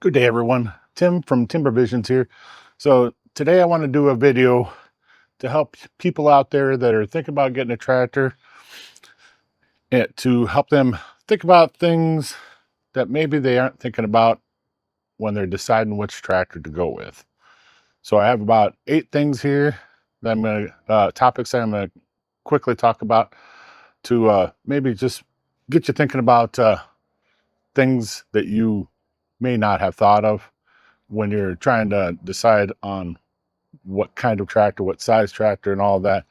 Good day, everyone. Tim from Timber Visions here. So today I want to do a video to help people out there that are thinking about getting a tractor, and to help them think about things that maybe they aren't thinking about when they're deciding which tractor to go with. So I have about 8 things here that I'm going to topics that I'm going to quickly talk about to maybe just get you thinking about things that you may not have thought of when you're trying to decide on what kind of tractor, what size tractor, and all that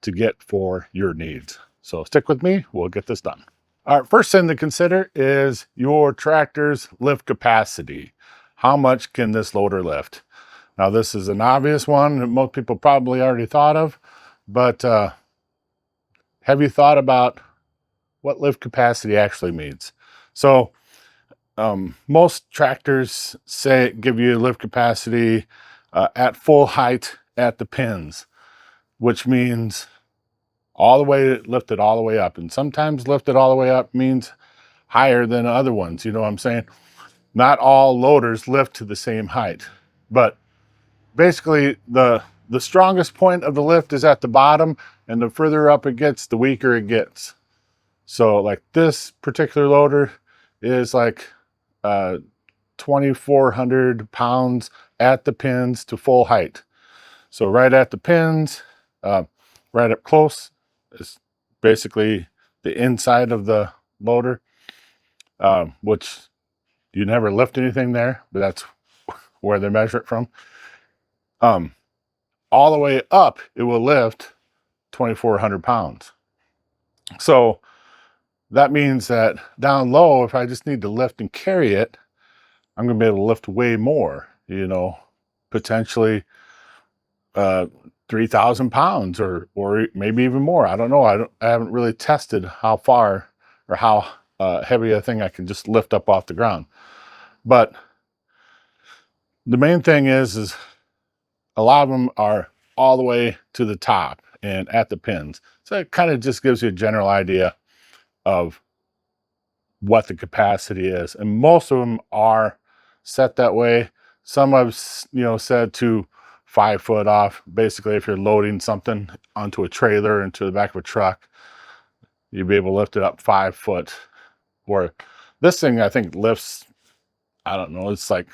to get for your needs. So stick with me, we'll get this done. All right, first thing to consider is your tractor's lift capacity. How much can this loader lift? Now, this is an obvious one that most people probably already thought of, but have you thought about what lift capacity actually means? So, most tractors give you lift capacity at full height at the pins, which means all the way lifted all the way up. And sometimes lifted all the way up means higher than other ones. You know what I'm saying? Not all loaders lift to the same height, but basically the strongest point of the lift is at the bottom, and the further up it gets, the weaker it gets. So like this particular loader is like 2,400 pounds at the pins to full height. So right at the pins, right up close is basically the inside of the loader, which you never lift anything there, but that's where they measure it from. All the way up, it will lift 2,400 pounds. So that means that down low, if I just need to lift and carry it, I'm going to be able to lift way more, potentially 3,000 pounds or maybe even more. I don't know. I haven't really tested how far or how heavy a thing I can just lift up off the ground. But the main thing is a lot of them are all the way to the top and at the pins. So it kind of just gives you a general idea of what the capacity is. And most of them are set that way. Some I've said to 5 foot off. Basically, if you're loading something onto a trailer into the back of a truck, you'd be able to lift it up 5 foot. Or this thing, I think, lifts, I don't know, it's like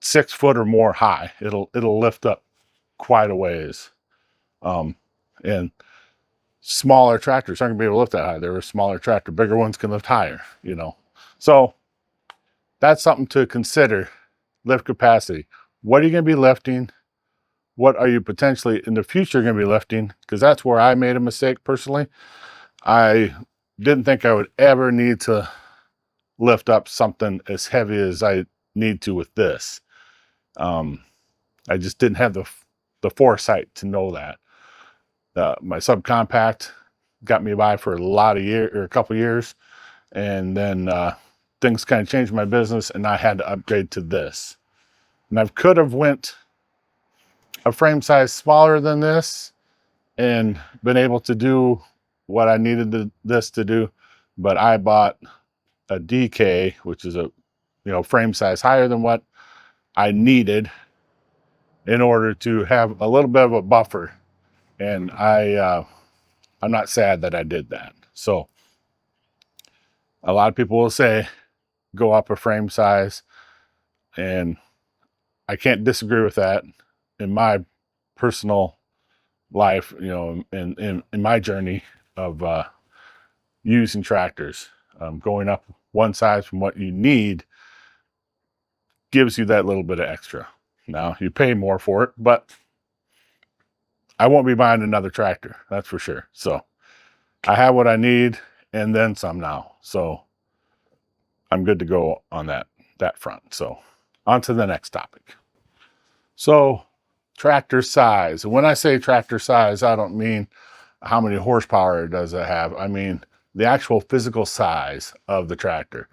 6 foot or more high. It'll lift up quite a ways. And smaller tractors aren't gonna be able to lift that high. They're a smaller tractor. Bigger ones can lift higher, So that's something to consider, lift capacity. What are you gonna be lifting? What are you potentially in the future going to be lifting? Because that's where I made a mistake personally. I didn't think I would ever need to lift up something as heavy as I need to with this. I just didn't have the foresight to know that. My subcompact got me by for a couple years, and then things kind of changed my business, and I had to upgrade to this. And I could have went a frame size smaller than this and been able to do what I needed this to do, but I bought a DK, which is a frame size higher than what I needed in order to have a little bit of a buffer. And I'm not sad that I did that. So a lot of people will say go up a frame size, and I can't disagree with that. In my personal life, in my journey of using tractors, going up one size from what you need gives you that little bit of extra. Now you pay more for it, but I won't be buying another tractor, that's for sure. So I have what I need and then some now, so I'm good to go on that front. So on to the next topic. So tractor size. And when I say tractor size, I don't mean how many horsepower does it have. I mean the actual physical size of the tractor.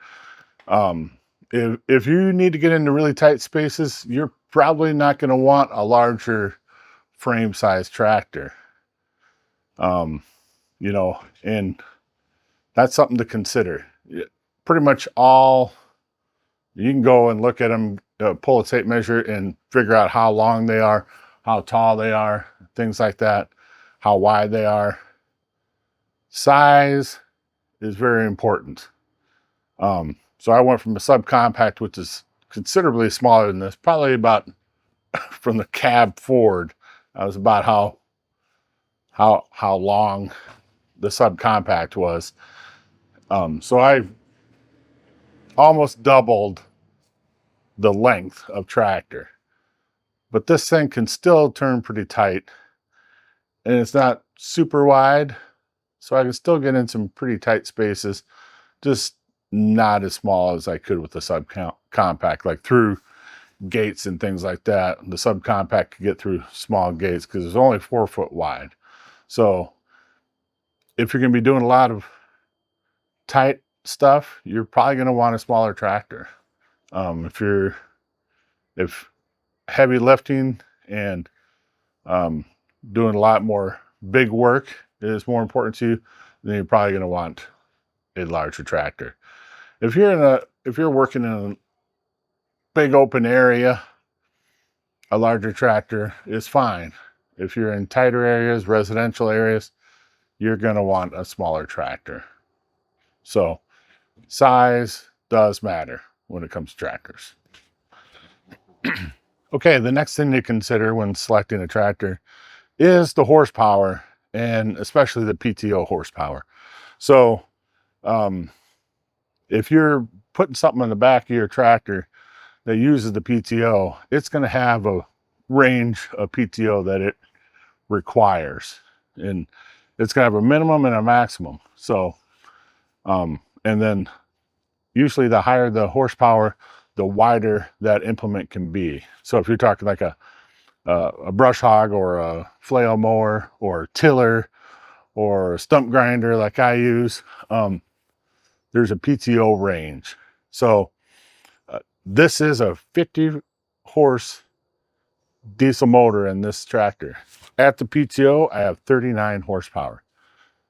If you need to get into really tight spaces, you're probably not going to want a larger frame size tractor. And that's something to consider. Pretty much all You can go and look at them, pull a tape measure and figure out how long they are, how tall they are, things like that, how wide they are. Size is very important. So I went from a subcompact, which is considerably smaller than this, probably about from the cab forward. That was about how long the subcompact was. So I almost doubled the length of tractor, but this thing can still turn pretty tight, and it's not super wide, so I can still get in some pretty tight spaces, just not as small as I could with the subcompact, like through gates and things like that. The subcompact could get through small gates because it's only 4 foot wide. So if you're going to be doing a lot of tight stuff, you're probably going to want a smaller tractor. If heavy lifting and doing a lot more big work is more important to you, then you're probably going to want a larger tractor. If you're working in a big open area, a larger tractor is fine. If you're in tighter areas, residential areas, you're going to want a smaller tractor. So size does matter when it comes to tractors. Okay, the next thing to consider when selecting a tractor is the horsepower, and especially the PTO horsepower. So if you're putting something on the back of your tractor that uses the PTO, it's going to have a range of PTO that it requires, and it's going to have a minimum and a maximum. So and then usually the higher the horsepower, the wider that implement can be. So if you're talking like a brush hog or a flail mower or a tiller or a stump grinder like I use, there's a PTO range. So this is a 50 horse diesel motor in this tractor. At the PTO, I have 39 horsepower.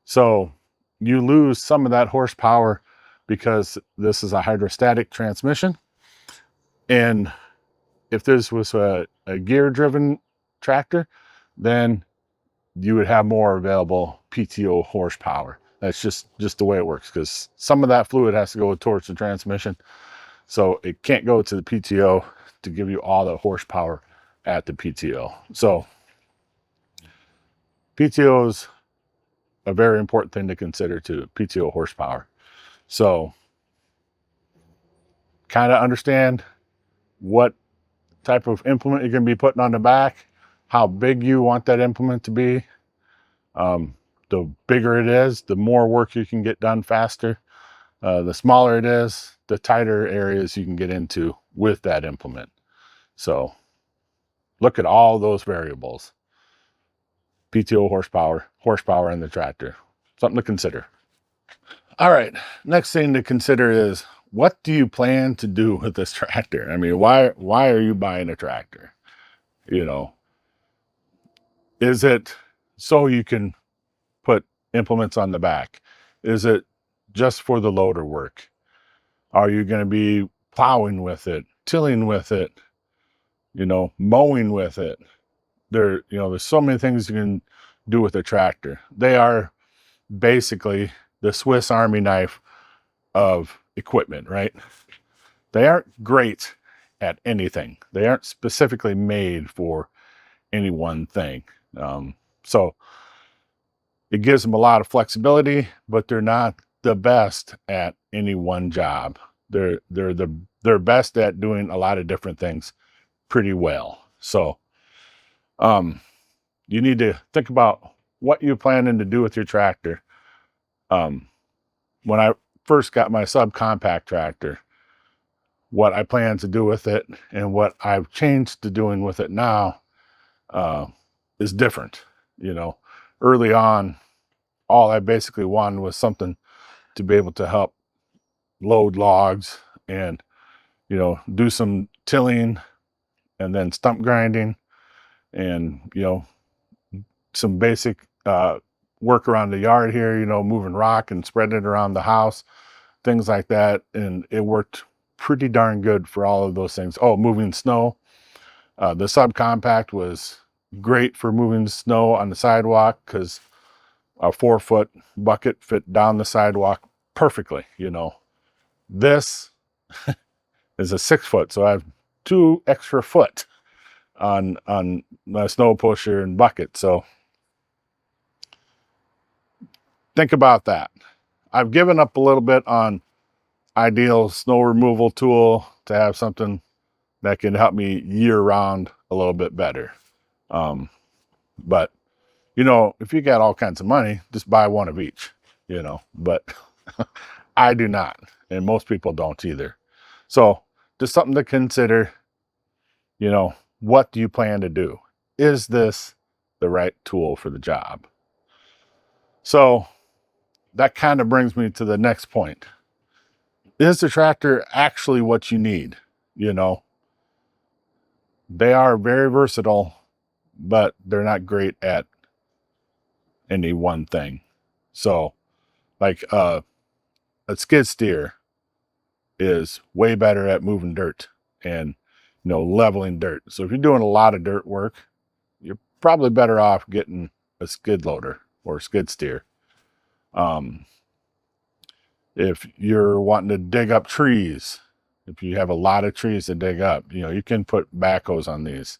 So you lose some of that horsepower because this is a hydrostatic transmission. And if this was a gear driven tractor, then you would have more available PTO horsepower. That's just the way it works, because some of that fluid has to go towards the transmission. So it can't go to the PTO to give you all the horsepower at the PTO. So PTO is a very important thing to consider too, PTO horsepower. So kind of understand what type of implement you're going to be putting on the back, how big you want that implement to be. The bigger it is, the more work you can get done faster. The smaller it is, the tighter areas you can get into with that implement. So look at all those variables. PTO horsepower in the tractor, something to consider. All right, next thing to consider is, what do you plan to do with this tractor? I mean, why are you buying a tractor? You know, is it so you can put implements on the back? Is it just for the loader work? Are you going to be plowing with it, tilling with it, mowing with it? There's so many things you can do with a tractor. They are basically the Swiss Army knife of equipment, right? They aren't great at anything. They aren't specifically made for any one thing. So it gives them a lot of flexibility, but they're not the best at any one job. They're best at doing a lot of different things pretty well. So you need to think about what you're planning to do with your tractor. When I first got my subcompact tractor, what I plan to do with it and what I've changed to doing with it now is different. Early on, all I basically wanted was something to be able to help load logs and, do some tilling and then stump grinding and, some basic work around the yard here, moving rock and spreading it around the house, things like that. And it worked pretty darn good for all of those things. Oh, moving snow. The subcompact was great for moving snow on the sidewalk because a 4-foot bucket fit down the sidewalk perfectly, you know. This is a 6-foot, so I have 2 extra foot on my snow pusher and bucket. So think about that. I've given up a little bit on ideal snow removal tool to have something that can help me year round a little bit better. But you know, if you got all kinds of money, just buy one of each, you know, but I do not. And most people don't either. So just something to consider, you know, what do you plan to do? Is this the right tool for the job? So that kind of brings me to the next point. Is the tractor actually what you need? You know, they are very versatile, but they're not great at any one thing. So like a skid steer is way better at moving dirt and, you know, leveling dirt. So if you're doing a lot of dirt work, you're probably better off getting a skid loader or a skid steer. If you're wanting to dig up trees, if you have a lot of trees to dig up, you know, you can put backhoes on these.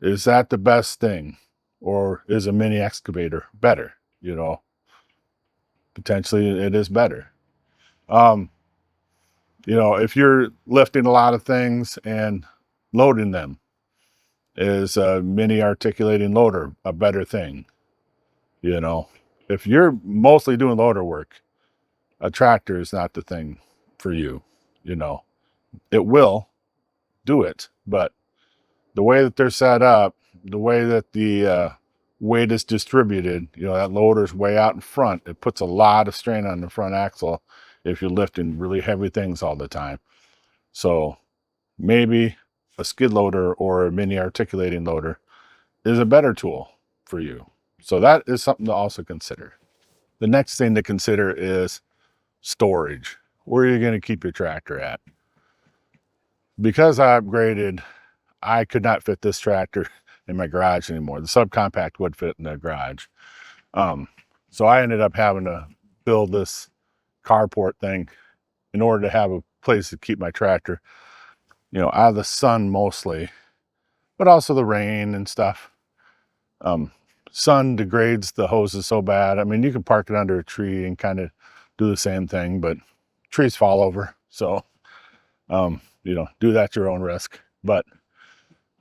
Is that the best thing? Or is a mini excavator better? You know, potentially it is better. You know, if you're lifting a lot of things and loading them, is a mini articulating loader a better thing? You know, if you're mostly doing loader work, a tractor is not the thing for you. You know, it will do it, but the way that they're set up, the way that the weight is distributed, you know, that loader's way out in front, it puts a lot of strain on the front axle if you're lifting really heavy things all the time. So maybe a skid loader or a mini articulating loader is a better tool for you. So that is something to also consider. The next thing to consider is storage. Where are you going to keep your tractor at? Because I upgraded, I could not fit this tractor in my garage anymore. The subcompact would fit in the garage. So I ended up having to build this carport thing in order to have a place to keep my tractor, you know, out of the sun mostly, but also the rain and stuff. Sun degrades the hoses so bad. I mean, you can park it under a tree and kind of do the same thing, but trees fall over. So, you know, do that at your own risk. But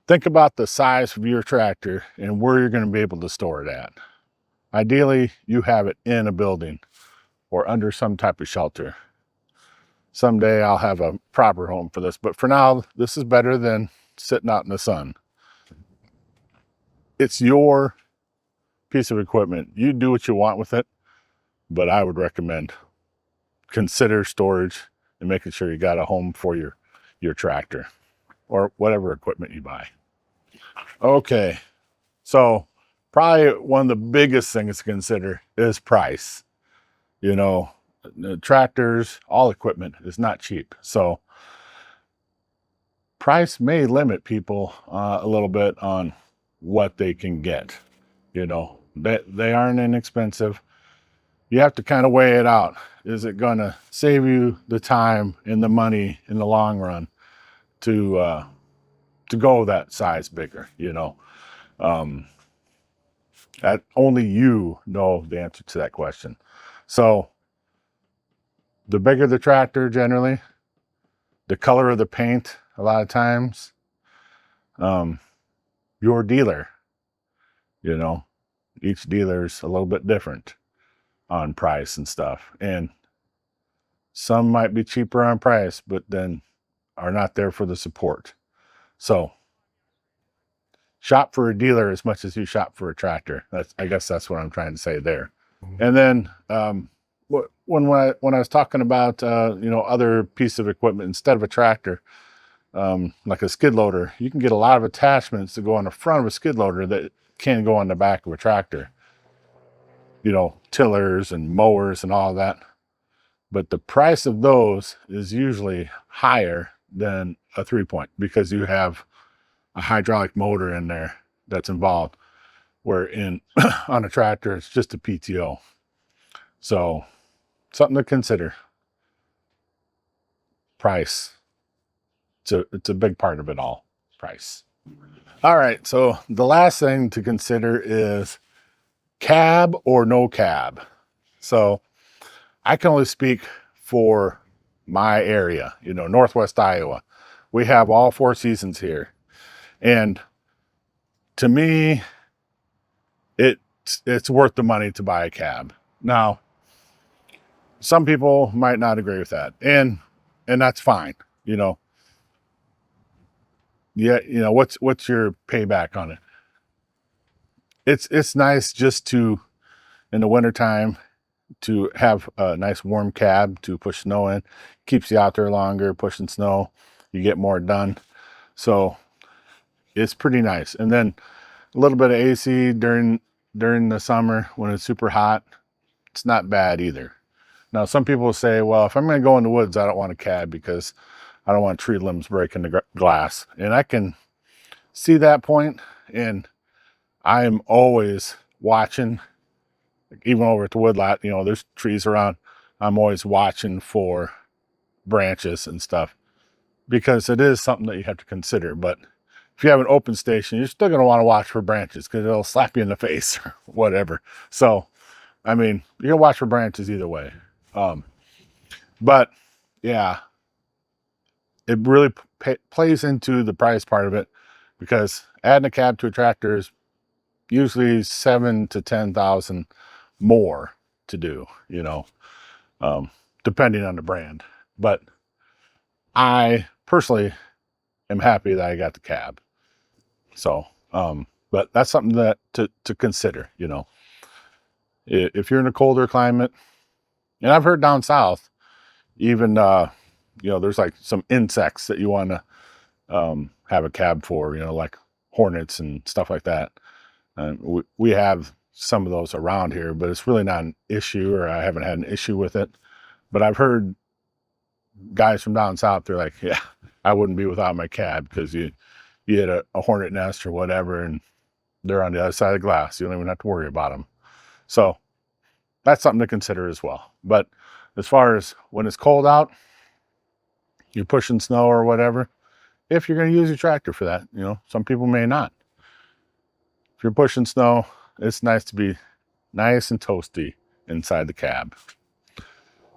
think about the size of your tractor and where you're going to be able to store it at. Ideally, you have it in a building or under some type of shelter. Someday I'll have a proper home for this, but for now, this is better than sitting out in the sun. It's your piece of equipment. You do what you want with it, but I would recommend consider storage and making sure you got a home for your tractor or whatever equipment you buy. Okay, so probably one of the biggest things to consider is price. You know, tractors, all equipment is not cheap. So price may limit people a little bit on what they can get. You know, they aren't inexpensive. You have to kind of weigh it out. Is it going to save you the time and the money in the long run to go that size bigger? You know, that only you know the answer to that question. So the bigger the tractor, generally, the color of the paint, a lot of times, your dealer, you know, each dealer's a little bit different on price and stuff. And some might be cheaper on price, but then are not there for the support. So shop for a dealer as much as you shop for a tractor. I guess that's what I'm trying to say there. And then when I was talking about you know, other piece of equipment instead of a tractor, like a skid loader, you can get a lot of attachments to go on the front of a skid loader that can go on the back of a tractor. You know, tillers and mowers and all that. but the price of those is usually higher than a 3-point because you have a hydraulic motor in there that's involved, where in on a tractor it's just a PTO. So something to consider. Price. It's a big part of it all. Price. All right, so the last thing to consider is cab or no cab. So I can only speak for my area, Northwest Iowa. We have all 4 seasons here. And to me, it's worth the money to buy a cab. Now, some people might not agree with that. And that's fine. Yeah, what's your payback on it? It's nice just to, in the wintertime, to have a nice warm cab to push snow in. Keeps you out there longer, pushing snow. You get more done. So it's pretty nice. And then a little bit of AC during the summer when it's super hot, it's not bad either. Now, some people will say, well, if I'm going to go in the woods, I don't want a cab because I don't want tree limbs breaking the glass. And I can see that point, and I am always watching, even over at the woodlot, there's trees around. I'm always watching for branches and stuff because it is something that you have to consider. But if you have an open station, you're still going to want to watch for branches because it'll slap you in the face or whatever. So, I mean, you're going to watch for branches either way. But yeah, it really plays into the price part of it, because adding a cab to a tractor is usually $7,000 to $10,000 more to do, depending on the brand. But I personally am happy that I got the cab. So, but that's something that to consider, if you're in a colder climate. And I've heard down south, even, there's like some insects that you want to have a cab for, like hornets and stuff like that. And we have some of those around here, but it's really not an issue, or I haven't had an issue with it. But I've heard guys from down south, they're like, yeah, I wouldn't be without my cab because you hit a hornet nest or whatever, and they're on the other side of the glass. You don't even have to worry about them. So that's something to consider as well. But as far as when it's cold out, you're pushing snow or whatever, if you're going to use your tractor for that, some people may not. If you're pushing snow, it's nice to be nice and toasty inside the cab.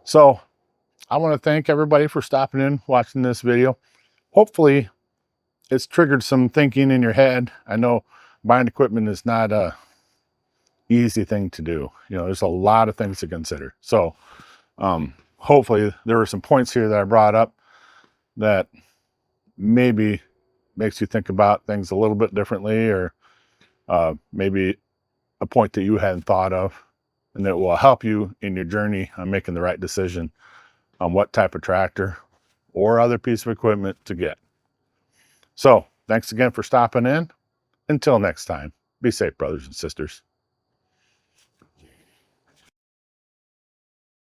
So I want to thank everybody for stopping in, watching this video. Hopefully it's triggered some thinking in your head. I know buying equipment is not a easy thing to do. There's a lot of things to consider. So hopefully there were some points here that I brought up that maybe makes you think about things a little bit differently, or maybe a point that you hadn't thought of, and that will help you in your journey on making the right decision on what type of tractor or other piece of equipment to get. So thanks again for stopping in. Until next time, be safe, brothers and sisters.